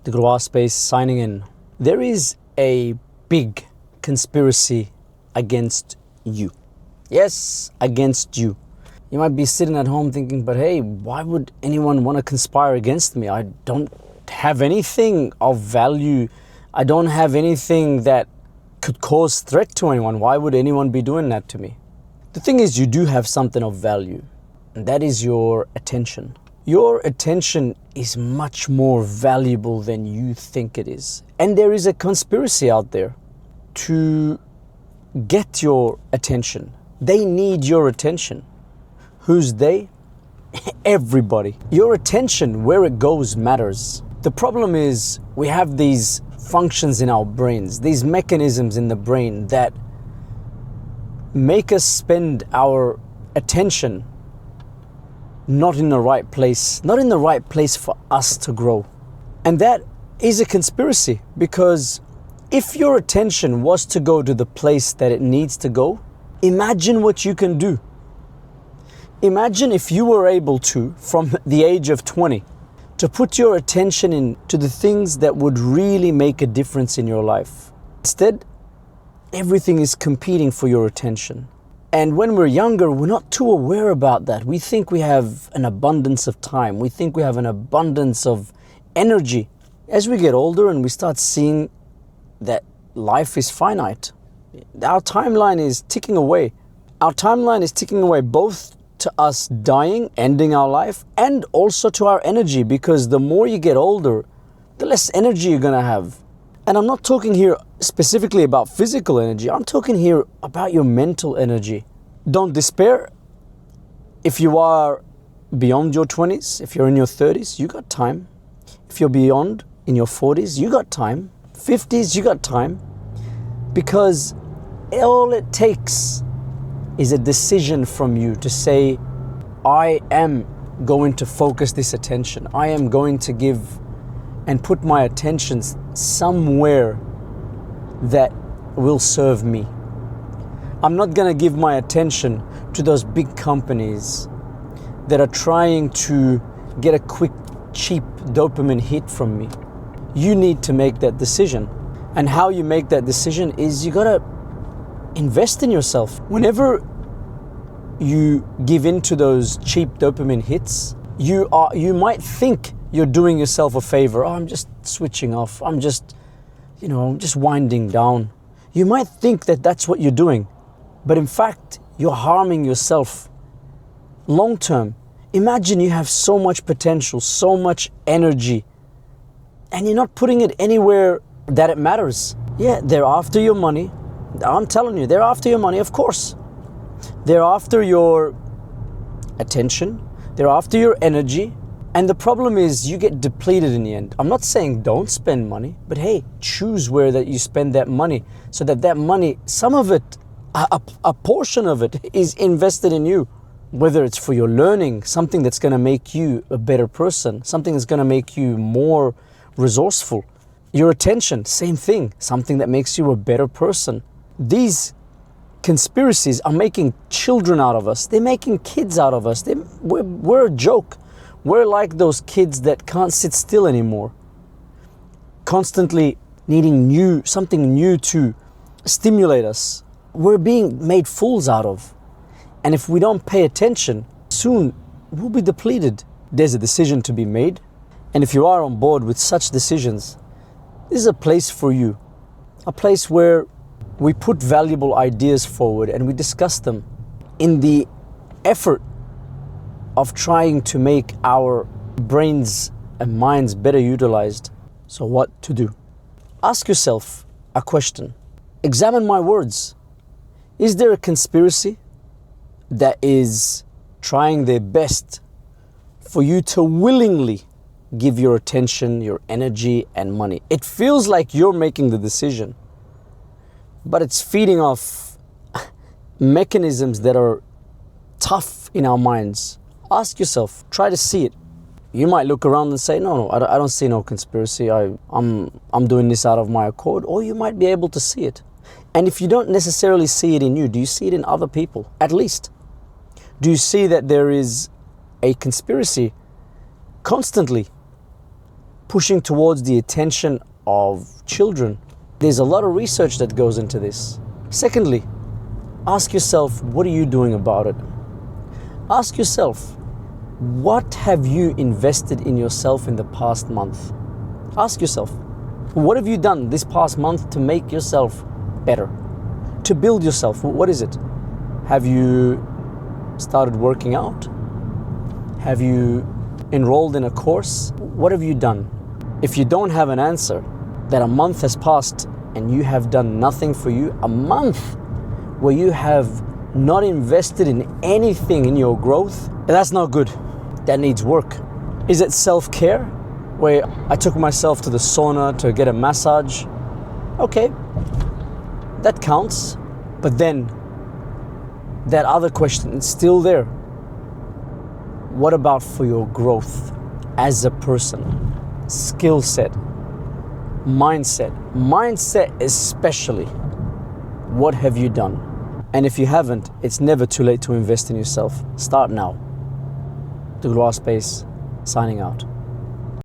Degloirespace signing in. There is a big conspiracy against you. Yes, against you. You might be sitting at home thinking, but hey, why would anyone want to conspire against me? I don't have anything of value. I don't have anything that could cause threat to anyone. Why would anyone be doing that to me? The thing is, you do have something of value, and that is your attention. Your attention is much more valuable than you think it is. And there is a conspiracy out there to get your attention. They need your attention. Who's they? Everybody. Your attention, where it goes, matters. The problem is we have these functions in our brains, these mechanisms in the brain that make us spend our attention not in the right place, not in the right place for us to grow. And that is a conspiracy, because if your attention was to go to the place that it needs to go, imagine what you can do. Imagine if you were able to, from the age of 20, to put your attention into the things that would really make a difference in your life. Instead, everything is competing for your attention. And when we're younger, we're not too aware about that. We think we have an abundance of time. We think we have an abundance of energy. As we get older and we start seeing that life is finite, our timeline is ticking away. Our timeline is ticking away both to us dying, ending our life, and also to our energy, because the more you get older, the less energy you're gonna have. And I'm not talking here specifically about physical energy. I'm talking here about your mental energy. Don't despair. If you are beyond your 20s, if you're in your 30s, you got time. If you're beyond in your 40s, you got time. 50s, you got time. Because all it takes is a decision from you to say, I am going to focus this attention. I am going to give and put my attention somewhere that will serve me. I'm not going to give my attention to those big companies that are trying to get a quick, cheap dopamine hit from me. You need to make that decision. And how you make that decision is you got to invest in yourself. Whenever you give in to those cheap dopamine hits, you might think you're doing yourself a favor. Oh, I'm just switching off. I'm just winding down. You might think that that's what you're doing, but in fact, you're harming yourself long term. Imagine you have so much potential, so much energy, and you're not putting it anywhere that it matters. Yeah, they're after your money. I'm telling you, they're after your money, of course. They're after your attention. They're after your energy. And the problem is you get depleted in the end. I'm not saying don't spend money, but hey, choose where that you spend that money, so that money, some of it, a portion of it is invested in you. Whether it's for your learning, something that's going to make you a better person, something that's going to make you more resourceful. Your attention, same thing, something that makes you a better person. These conspiracies are making children out of us. They're making kids out of us. We're a joke. We're like those kids that can't sit still anymore, constantly needing something new to stimulate us. We're being made fools out of. And if we don't pay attention, soon we'll be depleted. There's a decision to be made. And if you are on board with such decisions, this is a place for you. A place where we put valuable ideas forward and we discuss them in the effort of trying to make our brains and minds better utilized. So what to do? Ask yourself a question. Examine my words. Is there a conspiracy that is trying their best for you to willingly give your attention, your energy, and money? It feels like you're making the decision, but it's feeding off mechanisms that are tough in our minds. Ask yourself, try to see it. You might look around and say, no, I don't see no conspiracy. I'm doing this out of my accord. Or you might be able to see it. And if you don't necessarily see it in you, do you see it in other people? At least. Do you see that there is a conspiracy constantly pushing towards the attention of children. There's a lot of research that goes into this. Secondly, ask yourself, what are you doing about it? Ask yourself, what have you invested in yourself in the past month? Ask yourself, what have you done this past month to make yourself better? To build yourself, what is it? Have you started working out? Have you enrolled in a course? What have you done? If you don't have an answer, that a month has passed and you have done nothing for you, a month where you have not invested in anything in your growth, that's not good. That needs work. Is it self-care? Where I took myself to the sauna to get a massage? Okay, that counts. But then, that other question is still there. What about for your growth as a person? Skill set, mindset especially. What have you done? And if you haven't, it's never too late to invest in yourself. Start now. Degloirespace, signing out.